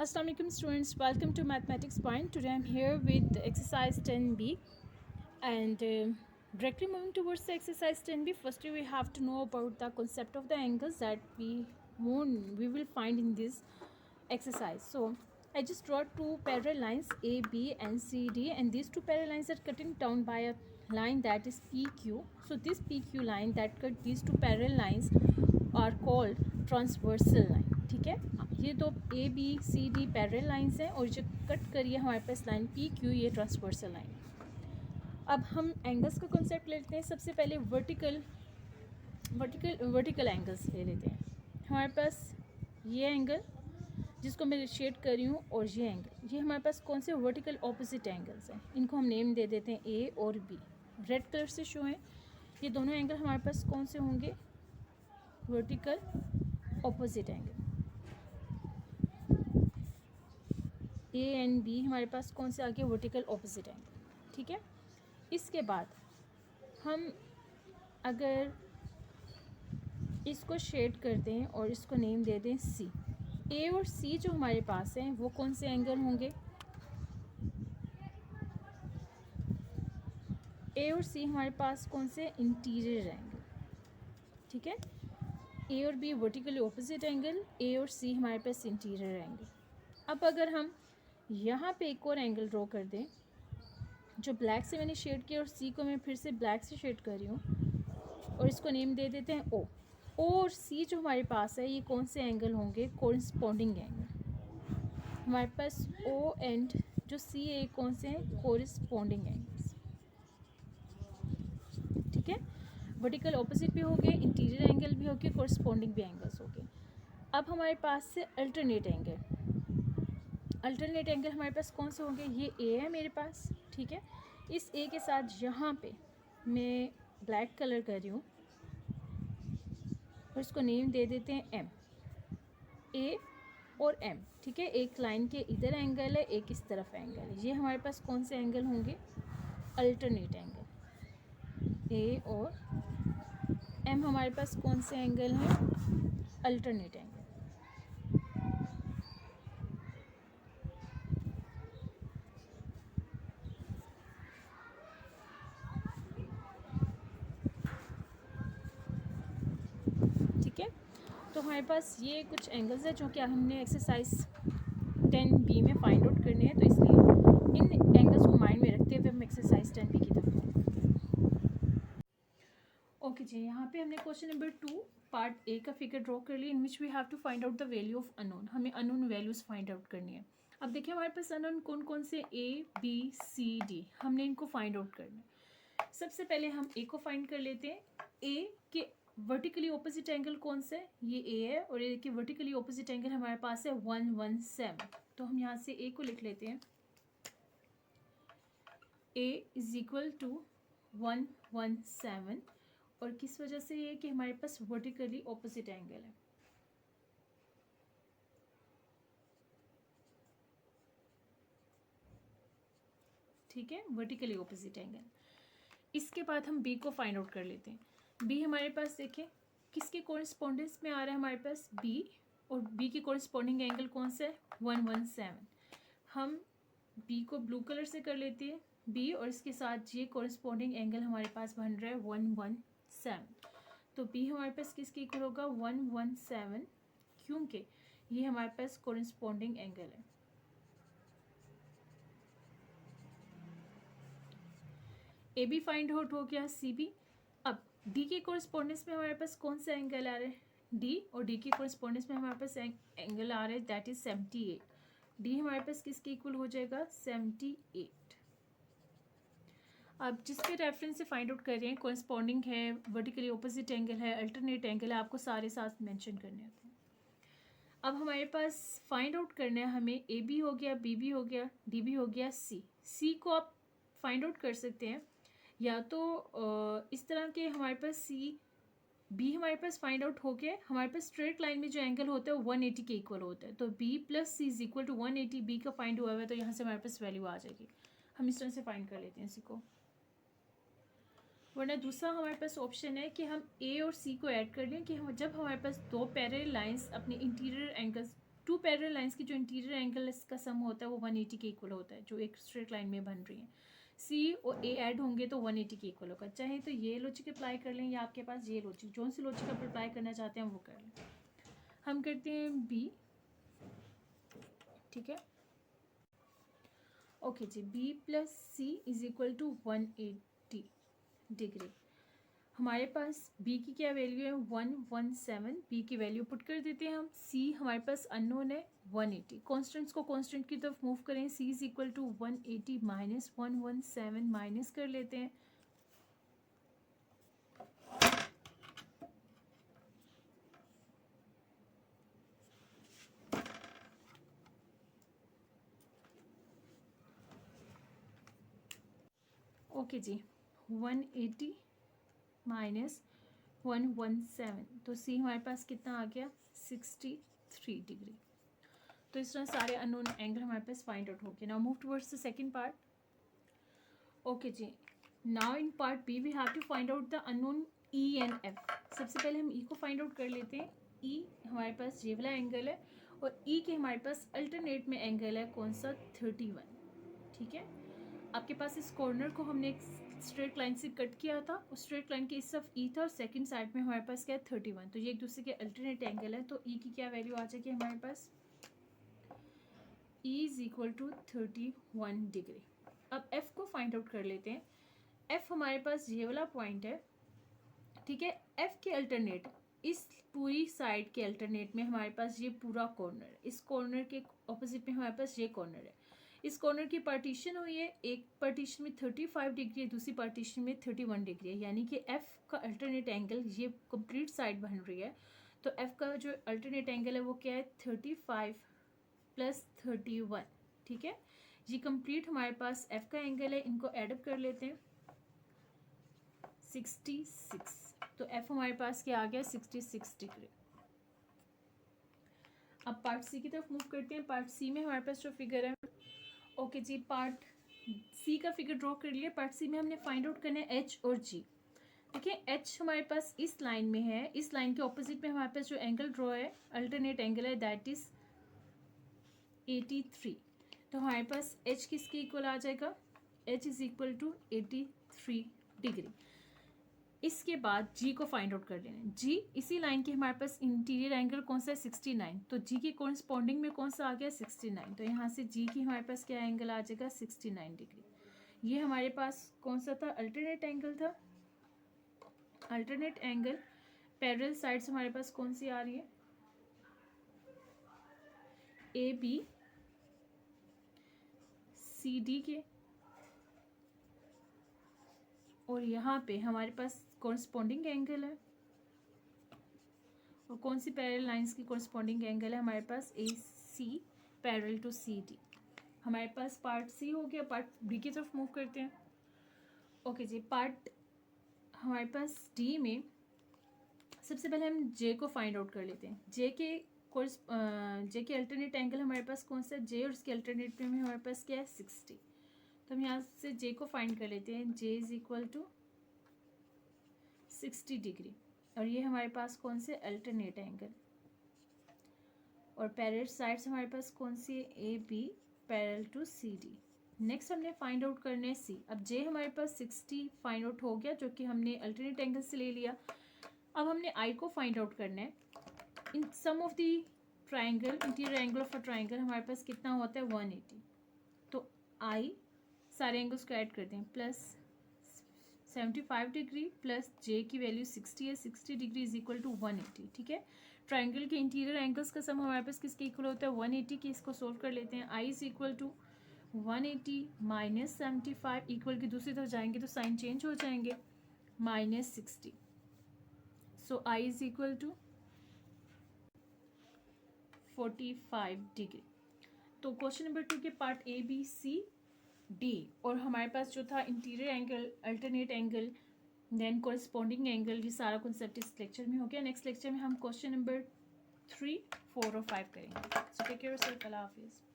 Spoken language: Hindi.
Assalamu alaikum students, welcome to Mathematics Point. Today I'm here with exercise 10b and directly moving towards the exercise 10b. Firstly we have to know about the concept of the angles that we will find in this exercise. So I just draw two parallel lines A, B and C, D, and these two parallel lines are cutting down by a line that is PQ. So this PQ line that cut these two parallel lines are called transversal line. ठीक है, ये दो A B C D parallel lines हैं और जो कट करिए हमारे पास लाइन पी क्यू, ये ट्रांसवर्सल लाइन. अब हम एंगल्स का कॉन्सेप्ट लेते हैं. सबसे पहले वर्टिकल एंगल्स ले लेते हैं. हमारे पास ये एंगल जिसको मैं शेड कर रही हूँ और ये एंगल, ये हमारे पास कौन से वर्टिकल ऑपोजिट एंगल्स हैं. इनको हम नेम दे देते हैं ए और बी. रेड कलर से शो है. ये दोनों एंगल हमारे पास कौन से होंगे? Vertical opposite angle. A and B हमारे पास कौन से आ गए? Vertical opposite angle. ठीक है, इसके बाद हम अगर इसको शेड करते हैं और इसको नेम दे दें सी. ए और सी जो हमारे पास हैं वो कौन से एंगल होंगे? ए और सी हमारे पास कौन से? Interior angle. ठीक है, ए और बी वर्टिकली ऑपोजिट एंगल, ए और सी हमारे पास इंटीरियर एंगल. अब अगर हम यहाँ पे एक और एंगल ड्रॉ कर दें जो ब्लैक से मैंने शेड किया और सी को मैं फिर से ब्लैक से शेड कर रही हूँ और इसको नेम दे देते हैं ओ. ओ और सी जो हमारे पास है ये कौन से एंगल होंगे? कोरिस्पोंडिंग एंगल. हमारे पास ओ एंड जो सी है कौन से हैं? कोरिस्पोंडिंग एंगल्स. ठीक है, वर्टिकल ऑपोजिट भी हो गए, इंटीरियर एंगल भी हो गए, कोरिस्पोंडिंग भी एंगल्स हो गए. अब हमारे पास से अल्टरनेट एंगल. अल्टरनेट एंगल हमारे पास कौन से होंगे? ये ए है मेरे पास. ठीक है, इस ए के साथ यहाँ पे मैं ब्लैक कलर कर रही हूँ और इसको नेम दे देते हैं एम. ए और एम. ठीक है, एक लाइन के इधर एंगल है, एक इस तरफ एंगल है. ये हमारे पास कौन से एंगल होंगे? Alternate angle. ए और एम हमारे पास कौन से एंगल हैं? Alternate angle. ठीक है, तो हमारे पास ये कुछ एंगल्स है जो कि हमने एक्सरसाइज 10b में फाइंड आउट करने हैं. तो इसलिए इन एंगल्स को माइंड में रखते हुए हम एक्सरसाइज 10b की तरफ. ओके जी, यहाँ पे हमने क्वेश्चन नंबर 2 पार्ट ए का फिगर ड्रॉ कर लिया in which we have to find out the value of unknown. हमें अननोन वैल्यूज़ फाइंड आउट करनी है. अब देखिए हमारे पास अननोन कौन कौन से? A B C D. हमने इनको फाइंड आउट करना है. सबसे पहले हम ए को फाइंड कर लेते हैं. ए के वर्टिकली ऑपोजिट एंगल कौन से? ये ए है और ए के वर्टिकली ऑपोजिट एंगल हमारे पास है 117. तो हम यहाँ से ए को लिख लेते हैं. ए इज इक्वल टू 117. और किस वजह से ये कि हमारे पास वर्टिकली ऑपोजिट एंगल है. ठीक है, वर्टिकली ऑपोजिट एंगल. इसके बाद हम बी को फाइंड आउट कर लेते हैं. बी हमारे पास देखिए किसके कोरिस्पोंडेंस में आ रहा है? हमारे पास बी. और बी की कोरिस्पोंडिंग एंगल कौन सा है? 117. हम बी को ब्लू कलर से कर लेते हैं बी, और इसके साथ ये कोरिस्पोंडिंग एंगल हमारे पास बन रहा है 117. तो बी हमारे पास किसके इक्वल होगा? 117, क्योंकि ये हमारे पास कोरिस्पोंडिंग एंगल है. ए बी फाइंड आउट हो गया, सी बी. अब डी के कोरिस्पोंडेंस में हमारे पास कौन सा एंगल आ रहा है? डी. और डी के कोरिस्पोंडेंस में हमारे पास एंगल आ रहा है दैट इज 78. डी हमारे पास किसके इक्वल हो जाएगा? 78. अब जिसके रेफरेंस से फाइंड आउट कर रहे हैं, कोरिस्पोंडिंग है, वर्टिकली ऑपोजिट एंगल है, अल्टरनेट एंगल है, आपको सारे साथ मेंशन करने होते हैं. अब हमारे पास फाइंड आउट करना है हमें ए बी हो गया, बी बी हो गया, डी बी हो गया, सी. सी को आप फाइंड आउट कर सकते हैं या तो इस तरह के हमारे पास सी बी हमारे पास फाइंड आउट हो गया. हमारे पास स्ट्रेट लाइन में जो एंगल होता है वो 180 के इक्वल होता है. तो B plus C is equal to 180. B का फाइंड हुआ है तो यहाँ से हमारे पास वैल्यू आ जाएगी. हम इस तरह से फाइंड कर लेते हैं इसी को. वरना दूसरा हमारे पास ऑप्शन है कि हम ए और सी को ऐड कर लें कि हम जब हमारे पास दो पैरेलल लाइंस अपने interior angles to parallel lines की जो इंटीरियर एंगल इसका सम होता है वो 180 के इक्वल होता है, जो एक स्ट्रेट लाइन में बन रही है। सी और ए ऐड होंगे तो 180 के इक्वल होगा। चाहे तो ये लॉजिक अप्लाई कर लें या आपके पास ये लॉजिक, जो सी लॉजिक आप अप्लाई करना चाहते हैं वो कर लें। हम करते हैं बी, ठीक है। ओके जी, B plus C is equal to 180 degree. हमारे पास b की क्या वैल्यू है 117, b की वैल्यू पुट कर देते हैं हम। c हमारे पास अननोन है 180, कॉन्स्टेंट्स को कॉन्स्टेंट की तरफ मूव करें। c is equal to 180 minus 117 minus कर लेते हैं। ओके जी, 180 माइनस 117, तो c हमारे पास कितना आ गया 63 डिग्री। तो इस तरह सारे अननोन एंगल हमारे पास फाइंड आउट हो गए। Now move towards the second part. Okay जी, now in part B we have to find out the unknown E and F. सबसे पहले हम ई को फाइंड आउट कर लेते हैं। ई हमारे पास ये वाला एंगल है और ई के हमारे पास अल्टरनेट में एंगल है कौन सा 31, ठीक है। आपके पास इस कॉर्नर को हमने एक स्ट्रेट लाइन से कट किया था, उस स्ट्रेट लाइन के इस तरफ ई था और सेकंड साइड में हमारे पास क्या है 31, तो ये एक दूसरे के अल्टरनेट एंगल है। तो ई की क्या वैल्यू आ जाएगी हमारे पास, E is equal to 31 degree. अब एफ को फाइंड आउट कर लेते हैं। एफ हमारे पास ये वाला पॉइंट है, ठीक है। एफ के अल्टरनेट, इस पूरी साइड के अल्टरनेट में हमारे पास ये पूरा कॉर्नर, इस कॉर्नर के ऑपोजिट में हमारे पास ये कॉर्नर है। इस कॉर्नर की पार्टीशन हुई है, एक पार्टीशन में 35 डिग्री है, दूसरी पार्टीशन में 31 डिग्री है, यानी कि एफ का अल्टरनेट एंगल ये कंप्लीट साइड बन रही है। तो एफ का जो अल्टरनेट एंगल है वो क्या है 35 प्लस 31, ठीक है। ये कंप्लीट हमारे पास एफ का एंगल है, इनको एडअप कर लेते हैं 66, तो एफ हमारे पास क्या आ गया 66 डिग्री। अब पार्ट सी की तरफ मूव करते हैं। पार्ट सी में हमारे पास जो फिगर है, ओके जी, पार्ट सी का फिगर ड्रॉ कर लिया। पार्ट सी में हमने फाइंड आउट करना है एच और जी। देखिए एच हमारे पास इस लाइन में है, इस लाइन के ऑपोजिट में हमारे पास जो एंगल ड्रॉ है अल्टरनेट एंगल है दैट इज 83। तो हमारे पास एच किसके इक्वल आ जाएगा, H is equal to 83 degree. इसके बाद जी को फाइंड आउट कर लेना है। जी इसी लाइन के हमारे पास इंटीरियर एंगल कौन सा है 69, तो जी के कॉरस्पॉन्डिंग में कौन सा आ गया 69, तो यहाँ से जी की हमारे पास क्या एंगल आ जाएगा 69 डिग्री। ये हमारे पास कौन सा था अल्टरनेट एंगल था। अल्टरनेट एंगल पैरेलल साइड्स हमारे पास कौन सी आ रही है, ए बी सी डी के, और यहाँ पे हमारे पास कॉरस्पॉन्डिंग एंगल है। और कौन सी पैरेलल लाइंस की कॉरस्पॉन्डिंग एंगल है हमारे पास A C parallel to C D. हमारे पास पार्ट सी हो गया। पार्ट डी की तरफ मूव करते हैं। ओके जी, पार्ट हमारे पास डी में सबसे पहले हम जे को फाइंड आउट कर लेते हैं। जे के अल्टरनेट एंगल हमारे पास कौन सा है, जे और उसके अल्टरनेट में हमारे पास क्या है 60, तो हम यहाँ से जे को फाइंड कर लेते हैं। J is equal to 60 degree, और ये हमारे पास कौन से अल्टरनेट एंगल, और पैरेलल साइड्स हमारे पास कौन सी है A B parallel to C D. Next हमने फाइंड आउट करना है सी। अब जे हमारे पास 60 फाइंड आउट हो गया, जो कि हमने अल्टरनेट एंगल से ले लिया। अब हमने आई को फाइंड आउट करना है। In sum of the triangle, interior angle of a triangle हमारे पास कितना होता है 180, तो आई सारे एंगल्स को ऐड करते हैं, प्लस 75 डिग्री प्लस जे की वैल्यू 60 है, 60 डिग्री इज इक्वल टू 180, ठीक है। ट्राइंगल के इंटीरियर एंगल्स का सम हमारे पास किसके इक्वल होता है 180 की। इसको सोल्व कर लेते हैं। I is equal to 180 minus 75, equal की दूसरी तरफ जाएंगे तो साइन चेंज हो जाएंगे, minus 60, so I is equal to 45 degree. तो क्वेश्चन नंबर 2 के part A B C D, और हमारे पास जो था interior angle, alternate angle, then corresponding angle, ये सारा कॉन्सेप्ट इस लेक्चर में हो गया। नेक्स्ट लेक्चर में हम क्वेश्चन नंबर 3, 4 और 5 करेंगे। So take care of yourself, अल्लाह हाफिज़।